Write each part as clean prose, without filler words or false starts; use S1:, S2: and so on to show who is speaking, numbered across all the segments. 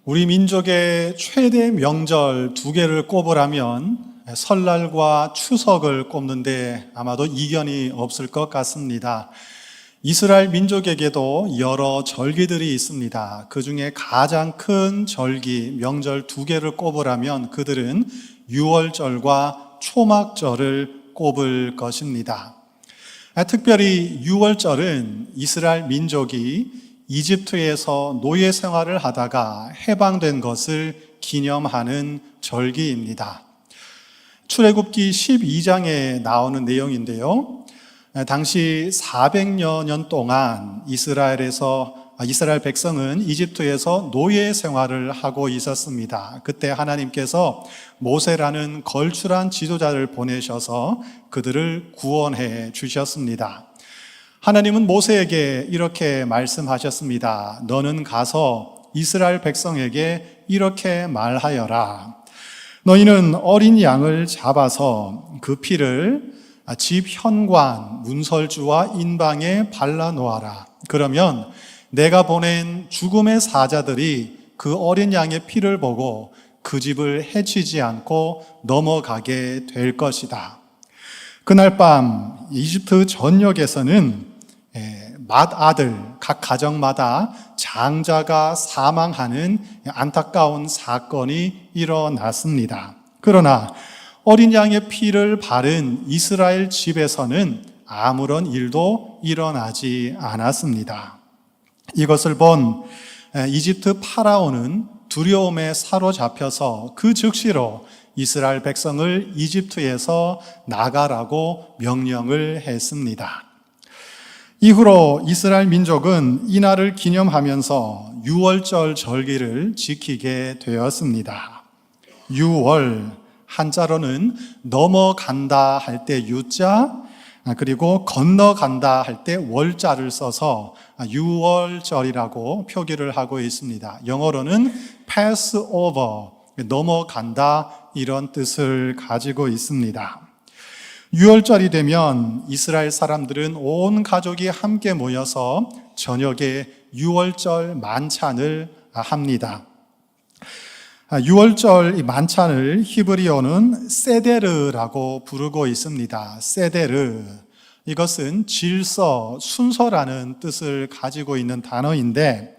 S1: 우리 민족의 최대 명절 두 개를 꼽으라면 설날과 추석을 꼽는데 아마도 이견이 없을 것 같습니다. 이스라엘 민족에게도 여러 절기들이 있습니다. 그 중에 가장 큰 절기, 명절 두 개를 꼽으라면 그들은 유월절과 초막절을 꼽을 것입니다. 특별히 유월절은 이스라엘 민족이 이집트에서 노예 생활을 하다가 해방된 것을 기념하는 절기입니다. 출애굽기 12장에 나오는 내용인데요. 당시 400여 년 동안 이스라엘 백성은 이집트에서 노예 생활을 하고 있었습니다. 그때 하나님께서 모세라는 걸출한 지도자를 보내셔서 그들을 구원해 주셨습니다. 하나님은 모세에게 이렇게 말씀하셨습니다. 너는 가서 이스라엘 백성에게 이렇게 말하여라. 너희는 어린 양을 잡아서 그 피를 집 현관, 문설주와 인방에 발라놓아라. 그러면 내가 보낸 죽음의 사자들이 그 어린 양의 피를 보고 그 집을 해치지 않고 넘어가게 될 것이다. 그날 밤 이집트 전역에서는 맏아들, 각 가정마다 장자가 사망하는 안타까운 사건이 일어났습니다. 그러나 어린 양의 피를 바른 이스라엘 집에서는 아무런 일도 일어나지 않았습니다. 이것을 본 이집트 파라오는 두려움에 사로잡혀서 그 즉시로 이스라엘 백성을 이집트에서 나가라고 명령을 했습니다. 이후로 이스라엘 민족은 이날을 기념하면서 유월절 절기를 지키게 되었습니다. 유월, 한자로는 넘어간다 할 때 유자, 그리고 건너간다 할 때 월자를 써서 유월절이라고 표기를 하고 있습니다. 영어로는 pass over, 넘어간다 이런 뜻을 가지고 있습니다. 유월절이 되면 이스라엘 사람들은 온 가족이 함께 모여서 저녁에 유월절 만찬을 합니다. 유월절 만찬을 히브리어는 세데르라고 부르고 있습니다. 세데르, 이것은 질서, 순서라는 뜻을 가지고 있는 단어인데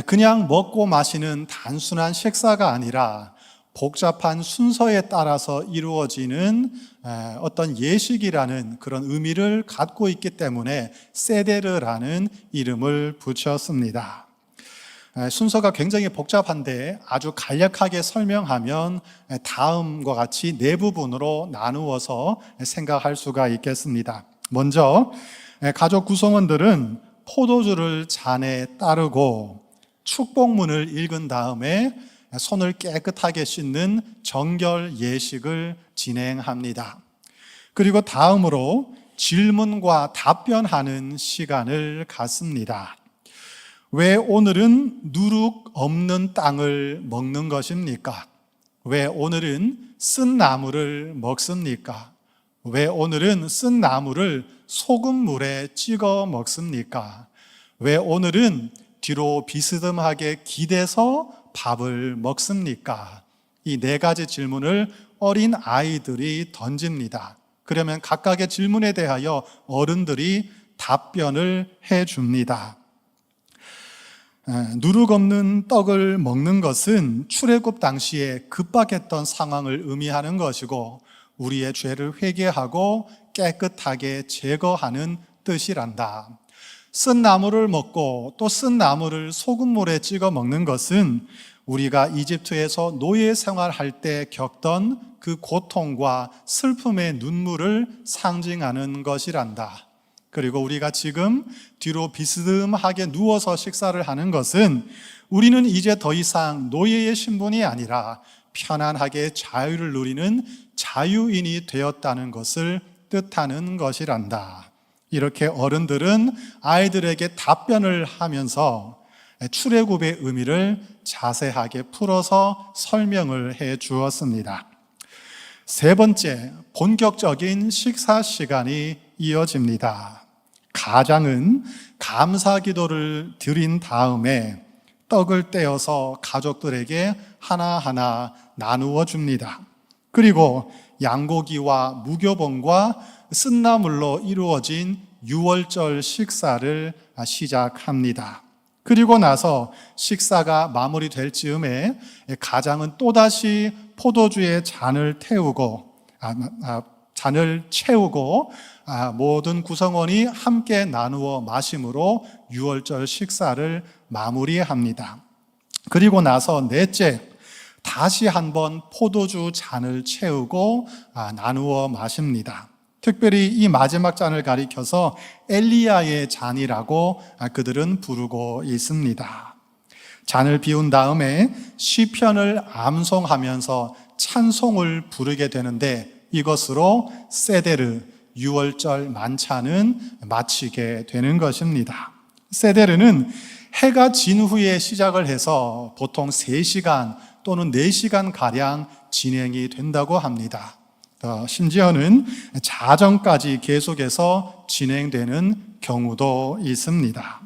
S1: 그냥 먹고 마시는 단순한 식사가 아니라 복잡한 순서에 따라서 이루어지는 어떤 예식이라는 그런 의미를 갖고 있기 때문에 세데르라는 이름을 붙였습니다. 순서가 굉장히 복잡한데 아주 간략하게 설명하면 다음과 같이 네 부분으로 나누어서 생각할 수가 있겠습니다. 먼저 가족 구성원들은 포도주를 잔에 따르고 축복문을 읽은 다음에 손을 깨끗하게 씻는 정결 예식을 진행합니다. 그리고 다음으로 질문과 답변하는 시간을 갖습니다. 왜 오늘은 누룩 없는 땅을 먹는 것입니까? 왜 오늘은 쓴 나물을 먹습니까? 왜 오늘은 쓴 나물을 소금물에 찍어 먹습니까? 왜 오늘은 뒤로 비스듬하게 기대서 밥을 먹습니까? 이 네 가지 질문을 어린 아이들이 던집니다. 그러면 각각의 질문에 대하여 어른들이 답변을 해줍니다. 누룩 없는 떡을 먹는 것은 출애굽 당시에 급박했던 상황을 의미하는 것이고 우리의 죄를 회개하고 깨끗하게 제거하는 뜻이란다. 쓴 나물을 먹고 또 쓴 나물을 소금물에 찍어 먹는 것은 우리가 이집트에서 노예 생활할 때 겪던 그 고통과 슬픔의 눈물을 상징하는 것이란다. 그리고 우리가 지금 뒤로 비스듬하게 누워서 식사를 하는 것은 우리는 이제 더 이상 노예의 신분이 아니라 편안하게 자유를 누리는 자유인이 되었다는 것을 뜻하는 것이란다. 이렇게 어른들은 아이들에게 답변을 하면서 출애굽의 의미를 자세하게 풀어서 설명을 해 주었습니다. 세 번째, 본격적인 식사 시간이 이어집니다. 가장은 감사 기도를 드린 다음에 떡을 떼어서 가족들에게 하나하나 나누어 줍니다. 그리고 양고기와 무교봉과 쓴나물로 이루어진 유월절 식사를 시작합니다. 그리고 나서 식사가 마무리될 즈음에 가장은 또다시 포도주의 잔을 채우고 모든 구성원이 함께 나누어 마심으로 유월절 식사를 마무리합니다. 그리고 나서 넷째, 다시 한번 포도주 잔을 채우고 나누어 마십니다. 특별히 이 마지막 잔을 가리켜서 엘리야의 잔이라고 그들은 부르고 있습니다. 잔을 비운 다음에 시편을 암송하면서 찬송을 부르게 되는데 이것으로 세데르, 유월절 만찬은 마치게 되는 것입니다. 세데르는 해가 진 후에 시작을 해서 보통 3시간 또는 4시간가량 진행이 된다고 합니다. 심지어는 자정까지 계속해서 진행되는 경우도 있습니다.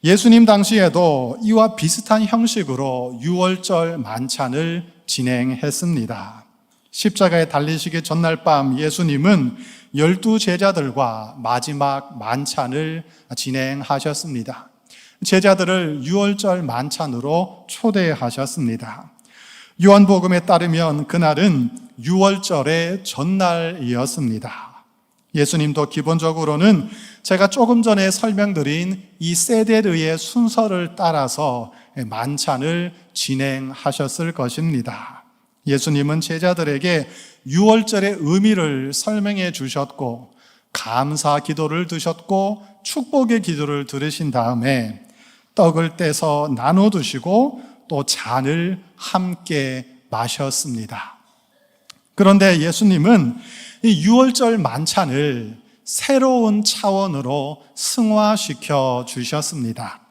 S1: 예수님 당시에도 이와 비슷한 형식으로 유월절 만찬을 진행했습니다. 십자가에 달리시기 전날 밤 예수님은 12제자들과 마지막 만찬을 진행하셨습니다. 제자들을 유월절 만찬으로 초대하셨습니다. 요한복음에 따르면 그날은 유월절의 전날이었습니다. 예수님도 기본적으로는 제가 조금 전에 설명드린 이 세데르의 순서를 따라서 만찬을 진행하셨을 것입니다. 예수님은 제자들에게 유월절의 의미를 설명해 주셨고 감사 기도를 드셨고 축복의 기도를 들으신 다음에 떡을 떼서 나눠 두시고 또 잔을 함께 마셨습니다. 그런데 예수님은 이 유월절 만찬을 새로운 차원으로 승화시켜 주셨습니다.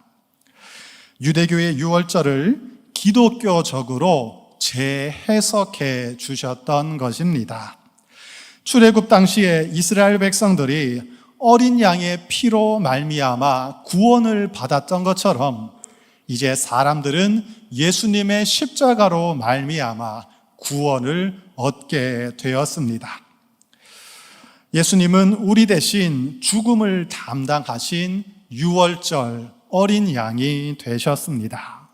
S1: 유대교의 유월절을 기독교적으로 재해석해 주셨던 것입니다. 출애굽 당시에 이스라엘 백성들이 어린 양의 피로 말미암아 구원을 받았던 것처럼 이제 사람들은 예수님의 십자가로 말미암아 구원을 얻게 되었습니다. 예수님은 우리 대신 죽음을 담당하신 유월절 어린 양이 되셨습니다.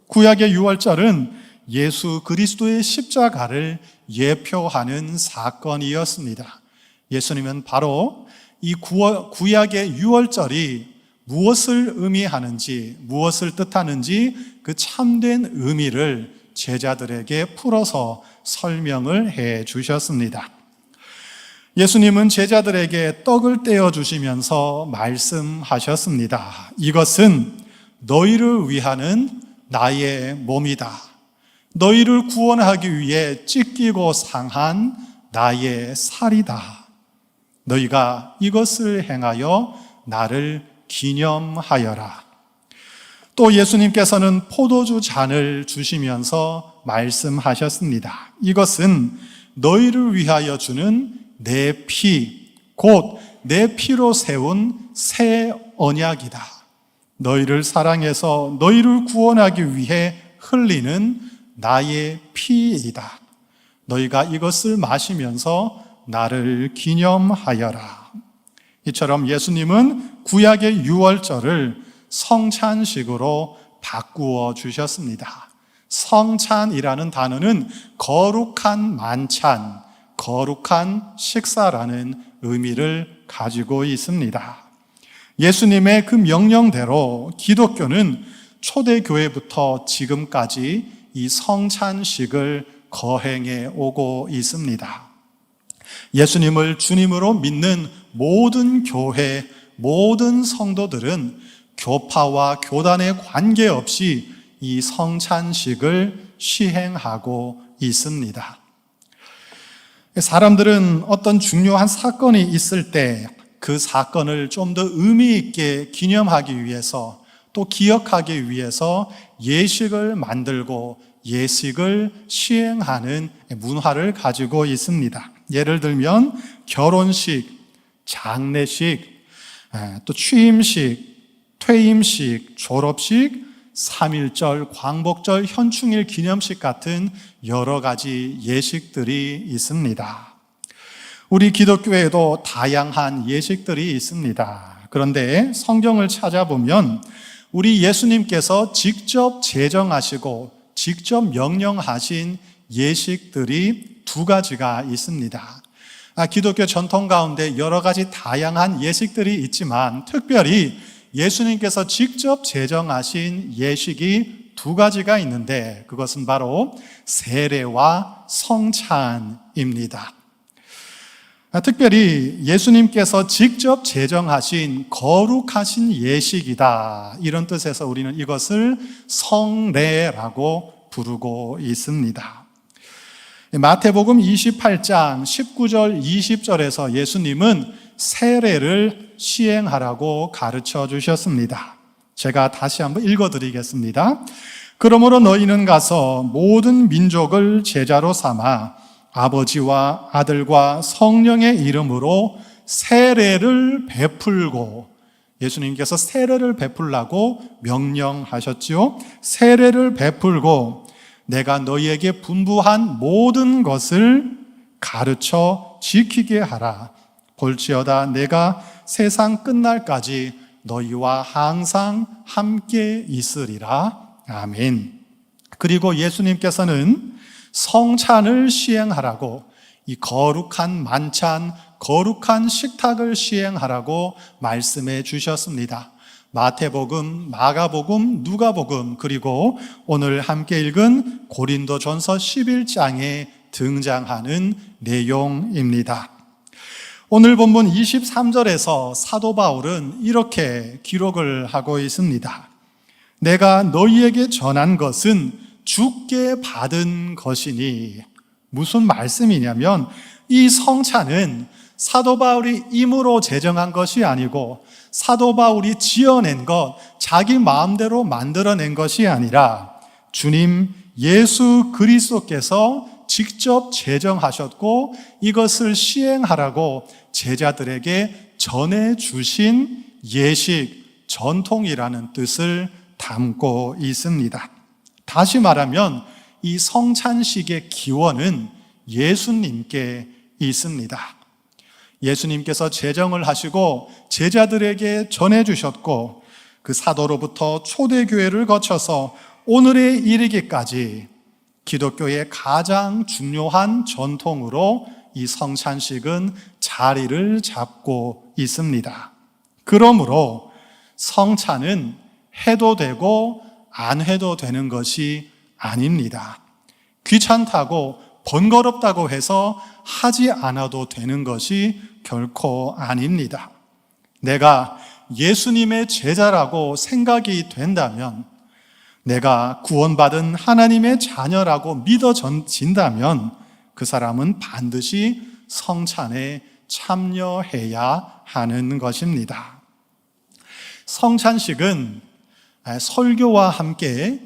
S1: 구약의 유월절은 예수 그리스도의 십자가를 예표하는 사건이었습니다. 예수님은 바로 이 구약의 유월절이 무엇을 의미하는지, 무엇을 뜻하는지 그 참된 의미를 제자들에게 풀어서 설명을 해 주셨습니다. 예수님은 제자들에게 떡을 떼어 주시면서 말씀하셨습니다. 이것은 너희를 위하는 나의 몸이다. 너희를 구원하기 위해 찢기고 상한 나의 살이다. 너희가 이것을 행하여 나를 기념하여라. 또 예수님께서는 포도주 잔을 주시면서 말씀하셨습니다. 이것은 너희를 위하여 주는 내 피, 곧 내 피로 세운 새 언약이다. 너희를 사랑해서 너희를 구원하기 위해 흘리는 나의 피이다. 너희가 이것을 마시면서 나를 기념하여라. 이처럼 예수님은 구약의 유월절을 성찬식으로 바꾸어 주셨습니다. 성찬이라는 단어는 거룩한 만찬, 거룩한 식사라는 의미를 가지고 있습니다. 예수님의 그 명령대로 기독교는 초대교회부터 지금까지 이 성찬식을 거행해 오고 있습니다. 예수님을 주님으로 믿는 모든 교회, 모든 성도들은 교파와 교단에 관계없이 이 성찬식을 시행하고 있습니다. 사람들은 어떤 중요한 사건이 있을 때 그 사건을 좀 더 의미 있게 기념하기 위해서 또 기억하기 위해서 예식을 만들고 예식을 시행하는 문화를 가지고 있습니다. 예를 들면 결혼식, 장례식, 또 취임식, 퇴임식, 졸업식, 3.1절, 광복절, 현충일 기념식 같은 여러 가지 예식들이 있습니다. 우리 기독교에도 다양한 예식들이 있습니다. 그런데 성경을 찾아보면 우리 예수님께서 직접 제정하시고 직접 명령하신 예식들이 두 가지가 있습니다. 기독교 전통 가운데 여러 가지 다양한 예식들이 있지만 특별히 예수님께서 직접 제정하신 예식이 두 가지가 있는데 그것은 바로 세례와 성찬입니다. 특별히 예수님께서 직접 제정하신 거룩하신 예식이다, 이런 뜻에서 우리는 이것을 성례라고 부르고 있습니다. 마태복음 28장 19절 20절에서 예수님은 세례를 시행하라고 가르쳐 주셨습니다. 제가 다시 한번 읽어드리겠습니다. 그러므로 너희는 가서 모든 민족을 제자로 삼아 아버지와 아들과 성령의 이름으로 세례를 베풀고, 예수님께서 세례를 베풀라고 명령하셨지요. 세례를 베풀고 내가 너희에게 분부한 모든 것을 가르쳐 지키게 하라. 볼지어다 내가 세상 끝날까지 너희와 항상 함께 있으리라. 아멘. 그리고 예수님께서는 성찬을 시행하라고, 이 거룩한 만찬, 거룩한 식탁을 시행하라고 말씀해 주셨습니다. 마태복음, 마가복음, 누가복음, 그리고 오늘 함께 읽은 고린도전서 11장에 등장하는 내용입니다. 오늘 본문 23절에서 사도 바울은 이렇게 기록을 하고 있습니다. 내가 너희에게 전한 것은 주께 받은 것이니, 무슨 말씀이냐면 이 성찬은 사도 바울이 임으로 제정한 것이 아니고 사도 바울이 지어낸 것, 자기 마음대로 만들어낸 것이 아니라 주님 예수 그리스도께서 직접 제정하셨고 이것을 시행하라고 제자들에게 전해주신 예식, 전통이라는 뜻을 담고 있습니다. 다시 말하면 이 성찬식의 기원은 예수님께 있습니다. 예수님께서 제정을 하시고 제자들에게 전해주셨고 그 사도로부터 초대교회를 거쳐서 오늘에 이르기까지 기독교의 가장 중요한 전통으로 이 성찬식은 자리를 잡고 있습니다. 그러므로 성찬은 해도 되고 안 해도 되는 것이 아닙니다. 귀찮다고 번거롭다고 해서 하지 않아도 되는 것이 결코 아닙니다. 내가 예수님의 제자라고 생각이 된다면, 내가 구원받은 하나님의 자녀라고 믿어진다면 그 사람은 반드시 성찬에 참여해야 하는 것입니다. 성찬식은 설교와 함께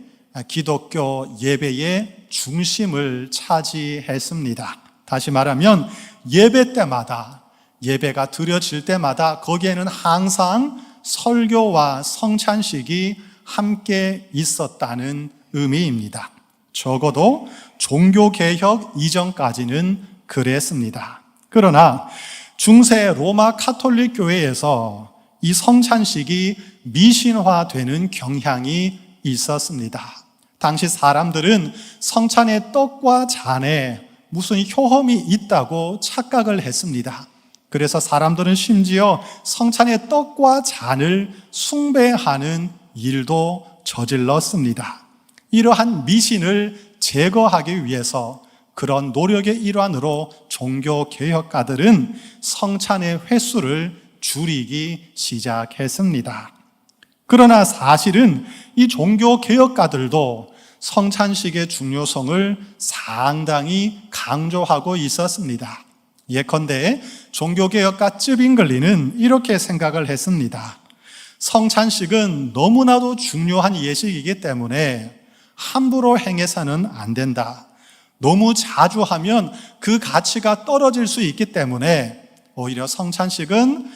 S1: 기독교 예배의 중심을 차지했습니다. 다시 말하면 예배 때마다, 예배가 드려질 때마다 거기에는 항상 설교와 성찬식이 함께 있었다는 의미입니다. 적어도 종교개혁 이전까지는 그랬습니다. 그러나 중세 로마 카톨릭 교회에서 이 성찬식이 미신화되는 경향이 있었습니다. 당시 사람들은 성찬의 떡과 잔에 무슨 효험이 있다고 착각을 했습니다. 그래서 사람들은 심지어 성찬의 떡과 잔을 숭배하는 일도 저질렀습니다. 이러한 미신을 제거하기 위해서 그런 노력의 일환으로 종교개혁가들은 성찬의 횟수를 줄이기 시작했습니다. 그러나 사실은 이 종교개혁가들도 성찬식의 중요성을 상당히 강조하고 있었습니다. 예컨대 종교개혁가 쯔빙글리는 이렇게 생각을 했습니다. 성찬식은 너무나도 중요한 예식이기 때문에 함부로 행해서는 안 된다. 너무 자주 하면 그 가치가 떨어질 수 있기 때문에 오히려 성찬식은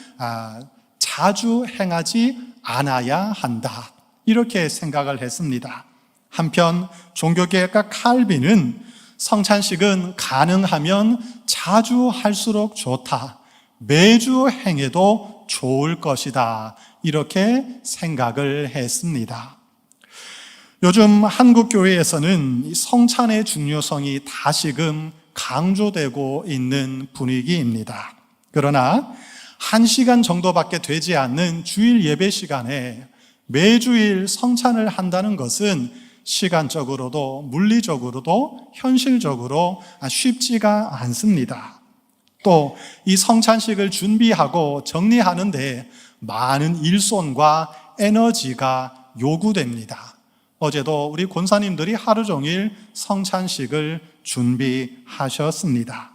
S1: 자주 행하지 않아야 한다. 이렇게 생각을 했습니다. 한편 종교개혁가 칼빈은 성찬식은 가능하면 자주 할수록 좋다. 매주 행해도 좋을 것이다. 이렇게 생각을 했습니다. 요즘 한국 교회에서는 성찬의 중요성이 다시금 강조되고 있는 분위기입니다. 그러나 1시간 정도밖에 되지 않는 주일 예배 시간에 매주일 성찬을 한다는 것은 시간적으로도 물리적으로도 현실적으로 쉽지가 않습니다. 또 이 성찬식을 준비하고 정리하는데 많은 일손과 에너지가 요구됩니다. 어제도 우리 권사님들이 하루 종일 성찬식을 준비하셨습니다.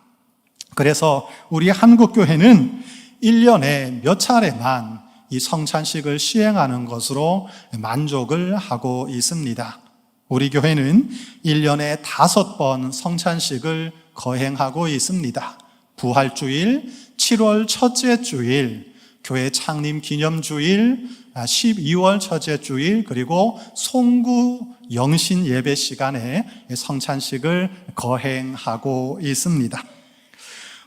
S1: 그래서 우리 한국교회는 1년에 몇 차례만 이 성찬식을 시행하는 것으로 만족을 하고 있습니다. 우리 교회는 1년에 5번 성찬식을 거행하고 있습니다. 부활주일, 7월 첫째 주일, 교회 창립 기념주일, 12월 첫째 주일, 그리고 송구 영신 예배 시간에 성찬식을 거행하고 있습니다.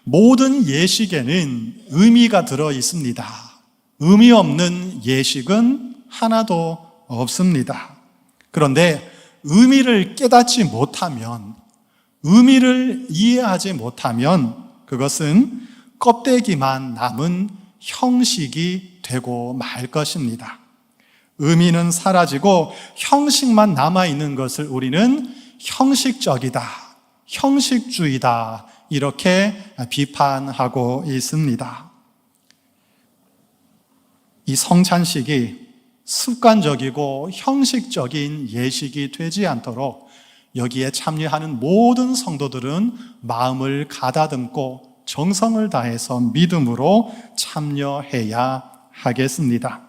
S1: 모든 예식에는 의미가 들어 있습니다. 의미 없는 예식은 하나도 없습니다. 그런데 의미를 깨닫지 못하면, 의미를 이해하지 못하면 그것은 껍데기만 남은 형식이 되고 말 것입니다. 의미는 사라지고 형식만 남아있는 것을 우리는 형식적이다, 형식주의다 이렇게 비판하고 있습니다. 이 성찬식이 습관적이고 형식적인 예식이 되지 않도록 여기에 참여하는 모든 성도들은 마음을 가다듬고 정성을 다해서 믿음으로 참여해야 하겠습니다.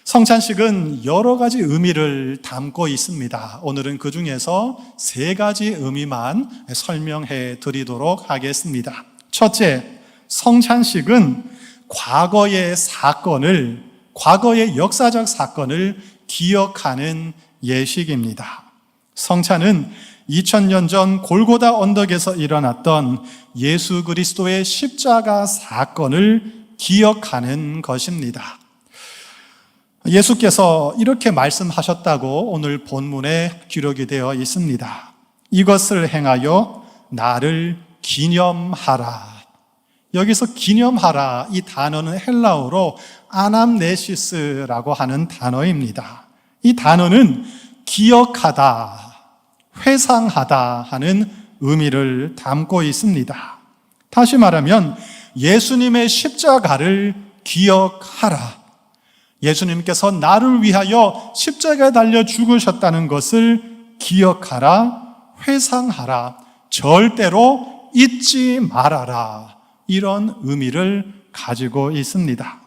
S1: 성찬식은 여러 가지 의미를 담고 있습니다. 오늘은 그 중에서 3가지 의미만 설명해 드리도록 하겠습니다. 첫째, 성찬식은 과거의 역사적 사건을 기억하는 예식입니다. 성찬은 2000년 전 골고다 언덕에서 일어났던 예수 그리스도의 십자가 사건을 기억하는 것입니다. 예수께서 이렇게 말씀하셨다고 오늘 본문에 기록이 되어 있습니다. 이것을 행하여 나를 기념하라. 여기서 기념하라, 이 단어는 헬라어로 아남네시스라고 하는 단어입니다. 이 단어는 기억하다, 회상하다 하는 의미를 담고 있습니다. 다시 말하면 예수님의 십자가를 기억하라. 예수님께서 나를 위하여 십자가에 달려 죽으셨다는 것을 기억하라, 회상하라, 절대로 잊지 말아라. 이런 의미를 가지고 있습니다.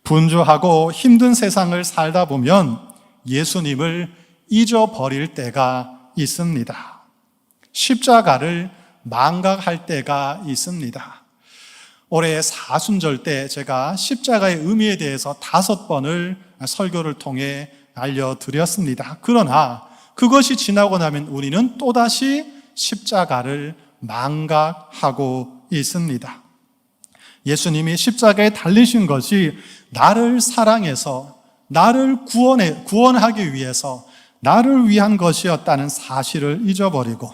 S1: 분주하고 힘든 세상을 살다 보면 예수님을 잊어버릴 때가 있습니다. 십자가를 망각할 때가 있습니다. 올해 사순절 때 제가 십자가의 의미에 대해서 5번을 설교를 통해 알려드렸습니다. 그러나 그것이 지나고 나면 우리는 또다시 십자가를 망각하고 있습니다. 예수님이 십자가에 달리신 것이 나를 사랑해서 나를 구원하기 위해서 나를 위한 것이었다는 사실을 잊어버리고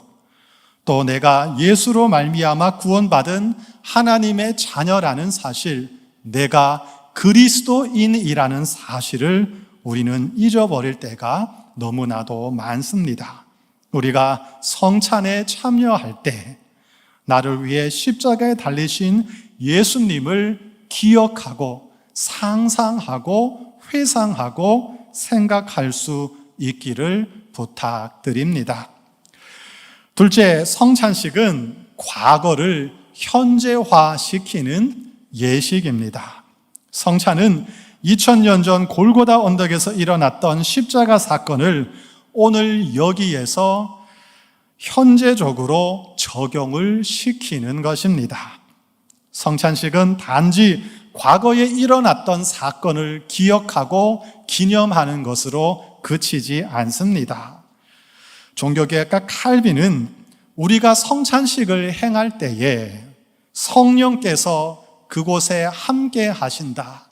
S1: 또 내가 예수로 말미암아 구원받은 하나님의 자녀라는 사실, 내가 그리스도인이라는 사실을 우리는 잊어버릴 때가 너무나도 많습니다. 우리가 성찬에 참여할 때 나를 위해 십자가에 달리신 예수님을 기억하고 상상하고 회상하고 생각할 수 있기를 부탁드립니다. 둘째, 성찬식은 과거를 현재화시키는 예식입니다. 성찬은 2000년 전 골고다 언덕에서 일어났던 십자가 사건을 오늘 여기에서 현재적으로 적용을 시키는 것입니다. 성찬식은 단지 과거에 일어났던 사건을 기억하고 기념하는 것으로 그치지 않습니다. 종교개혁가 칼빈은 우리가 성찬식을 행할 때에 성령께서 그곳에 함께 하신다.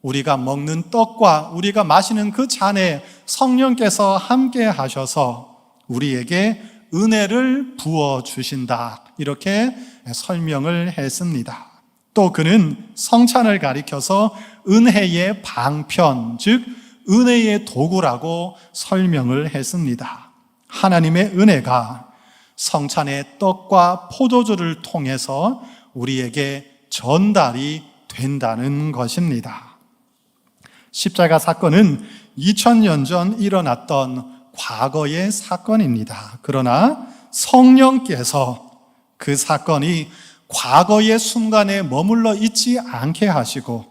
S1: 우리가 먹는 떡과 우리가 마시는 그 잔에 성령께서 함께 하셔서 우리에게 은혜를 부어주신다. 이렇게 설명을 했습니다. 또 그는 성찬을 가리켜서 은혜의 방편, 즉 은혜의 도구라고 설명을 했습니다. 하나님의 은혜가 성찬의 떡과 포도주를 통해서 우리에게 전달이 된다는 것입니다. 십자가 사건은 2000년 전 일어났던 과거의 사건입니다. 그러나 성령께서 그 사건이 과거의 순간에 머물러 있지 않게 하시고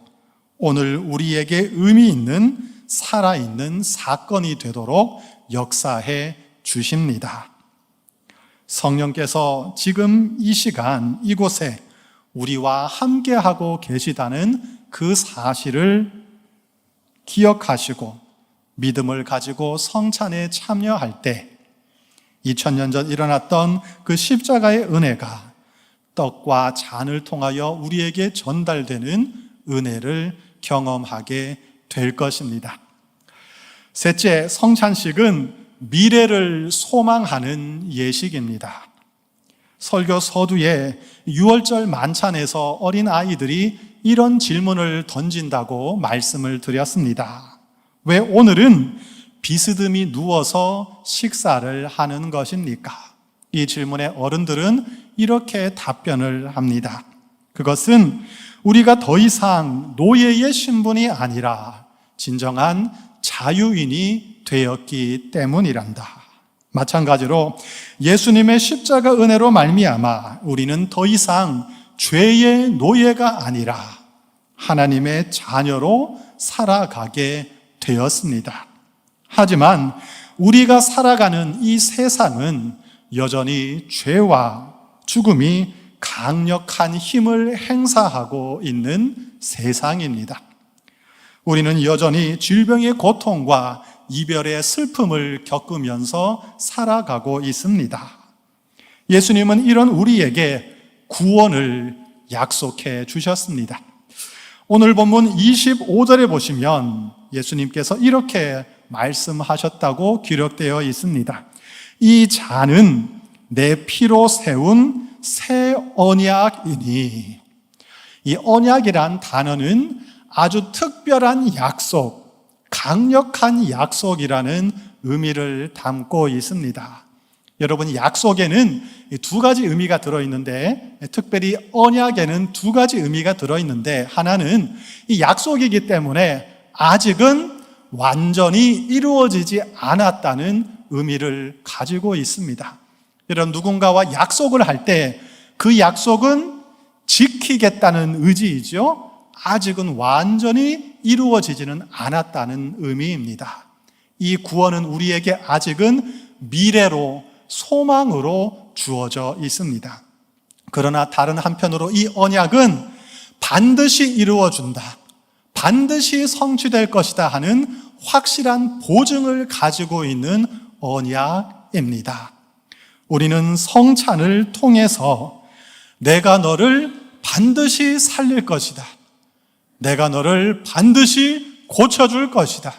S1: 오늘 우리에게 의미 있는 살아있는 사건이 되도록 역사해 주십니다. 성령께서 지금 이 시간 이곳에 우리와 함께하고 계시다는 그 사실을 기억하시고 믿음을 가지고 성찬에 참여할 때 2000년 전 일어났던 그 십자가의 은혜가 떡과 잔을 통하여 우리에게 전달되는 은혜를 경험하게 될 것입니다. 셋째, 성찬식은 미래를 소망하는 예식입니다. 설교 서두에 6월절 만찬에서 어린 아이들이 이런 질문을 던진다고 말씀을 드렸습니다. 왜 오늘은 비스듬히 누워서 식사를 하는 것입니까? 이 질문에 어른들은 이렇게 답변을 합니다. 그것은 우리가 더 이상 노예의 신분이 아니라 진정한 자유인이 되었기 때문이란다. 마찬가지로 예수님의 십자가 은혜로 말미암아 우리는 더 이상 죄의 노예가 아니라 하나님의 자녀로 살아가게 되었습니다. 하지만 우리가 살아가는 이 세상은 여전히 죄와 죽음이 강력한 힘을 행사하고 있는 세상입니다. 우리는 여전히 질병의 고통과 이별의 슬픔을 겪으면서 살아가고 있습니다. 예수님은 이런 우리에게 구원을 약속해 주셨습니다. 오늘 본문 25절에 보시면 예수님께서 이렇게 말씀하셨다고 기록되어 있습니다. 이 잔은 내 피로 세운 새 언약이니. 이 언약이란 단어는 아주 특별한 약속, 강력한 약속이라는 의미를 담고 있습니다. 여러분, 약속에는 두 가지 의미가 들어있는데, 특별히 언약에는 두 가지 의미가 들어있는데, 하나는 이 약속이기 때문에 아직은 완전히 이루어지지 않았다는 의미를 가지고 있습니다. 이런 누군가와 약속을 할 때 그 약속은 지키겠다는 의지이죠. 아직은 완전히 이루어지지는 않았다는 의미입니다. 이 구원은 우리에게 아직은 미래로, 소망으로 주어져 있습니다. 그러나 다른 한편으로 이 언약은 반드시 이루어준다, 반드시 성취될 것이다 하는 확실한 보증을 가지고 있는 언약입니다. 우리는 성찬을 통해서 내가 너를 반드시 살릴 것이다, 내가 너를 반드시 고쳐줄 것이다,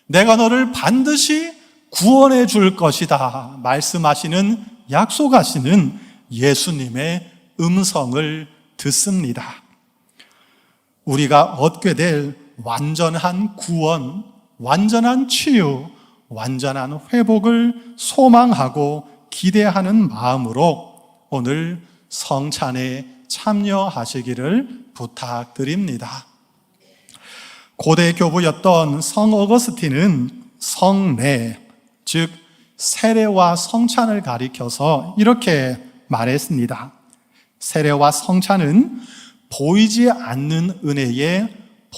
S1: 내가 너를 반드시 구원해 줄 것이다 말씀하시는, 약속하시는 예수님의 음성을 듣습니다. 우리가 얻게 될 완전한 구원, 완전한 치유, 완전한 회복을 소망하고 기대하는 마음으로 오늘 성찬에 참여하시기를 부탁드립니다. 고대 교부였던 성 어거스틴은 성례, 즉 세례와 성찬을 가리켜서 이렇게 말했습니다. 세례와 성찬은 보이지 않는 은혜의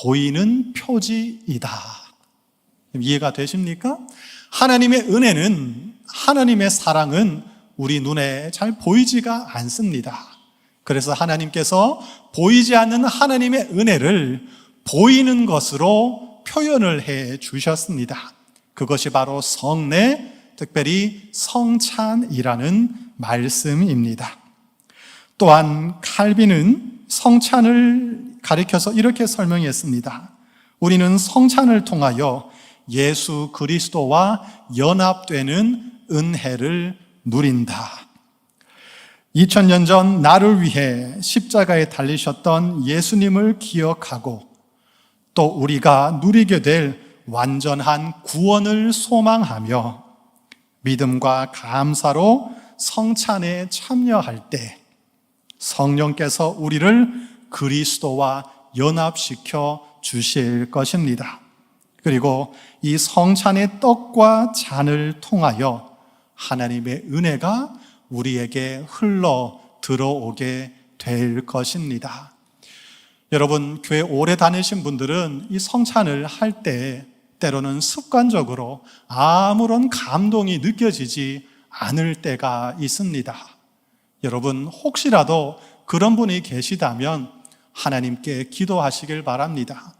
S1: 보이는 표지이다. 이해가 되십니까? 하나님의 은혜는, 하나님의 사랑은 우리 눈에 잘 보이지가 않습니다. 그래서 하나님께서 보이지 않는 하나님의 은혜를 보이는 것으로 표현을 해 주셨습니다. 그것이 바로 성례, 특별히 성찬이라는 말씀입니다. 또한 칼빈은 성찬을 가리켜서 이렇게 설명했습니다. 우리는 성찬을 통하여 예수 그리스도와 연합되는 은혜를 누린다. 2000년 전 나를 위해 십자가에 달리셨던 예수님을 기억하고 또 우리가 누리게 될 완전한 구원을 소망하며 믿음과 감사로 성찬에 참여할 때 성령께서 우리를 그리스도와 연합시켜 주실 것입니다. 그리고 이 성찬의 떡과 잔을 통하여 하나님의 은혜가 우리에게 흘러 들어오게 될 것입니다. 여러분, 교회 오래 다니신 분들은 이 성찬을 할 때 때로는 습관적으로 아무런 감동이 느껴지지 않을 때가 있습니다. 여러분, 혹시라도 그런 분이 계시다면 하나님께 기도하시길 바랍니다.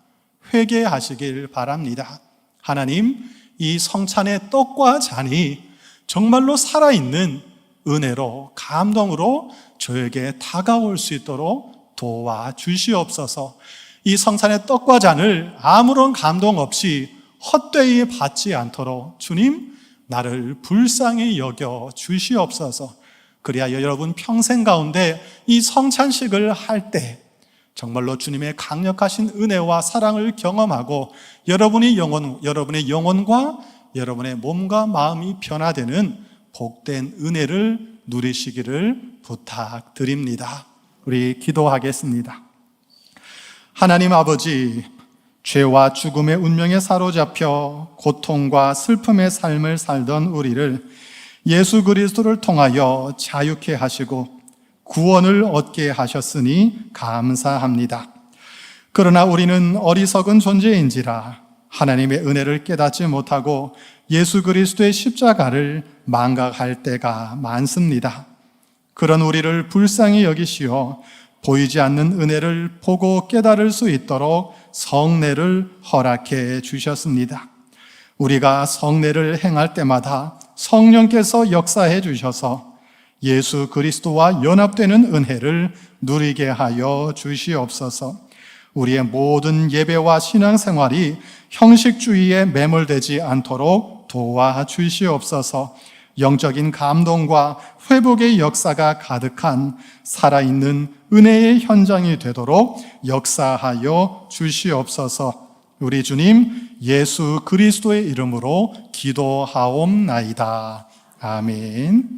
S1: 회개하시길 바랍니다. 하나님, 이 성찬의 떡과 잔이 정말로 살아있는 은혜로, 감동으로 저에게 다가올 수 있도록 도와주시옵소서. 이 성찬의 떡과 잔을 아무런 감동 없이 헛되이 받지 않도록 주님, 나를 불쌍히 여겨 주시옵소서. 그리하여 여러분 평생 가운데 이 성찬식을 할 때 정말로 주님의 강력하신 은혜와 사랑을 경험하고 여러분의 영혼과 여러분의 몸과 마음이 변화되는 복된 은혜를 누리시기를 부탁드립니다. 우리 기도하겠습니다. 하나님 아버지, 죄와 죽음의 운명에 사로잡혀 고통과 슬픔의 삶을 살던 우리를 예수 그리스도를 통하여 자유케 하시고 구원을 얻게 하셨으니 감사합니다. 그러나 우리는 어리석은 존재인지라 하나님의 은혜를 깨닫지 못하고 예수 그리스도의 십자가를 망각할 때가 많습니다. 그런 우리를 불쌍히 여기시어 보이지 않는 은혜를 보고 깨달을 수 있도록 성례를 허락해 주셨습니다. 우리가 성례를 행할 때마다 성령께서 역사해 주셔서 예수 그리스도와 연합되는 은혜를 누리게 하여 주시옵소서. 우리의 모든 예배와 신앙생활이 형식주의에 매몰되지 않도록 도와주시옵소서. 영적인 감동과 회복의 역사가 가득한 살아있는 은혜의 현장이 되도록 역사하여 주시옵소서. 우리 주님 예수 그리스도의 이름으로 기도하옵나이다. 아멘.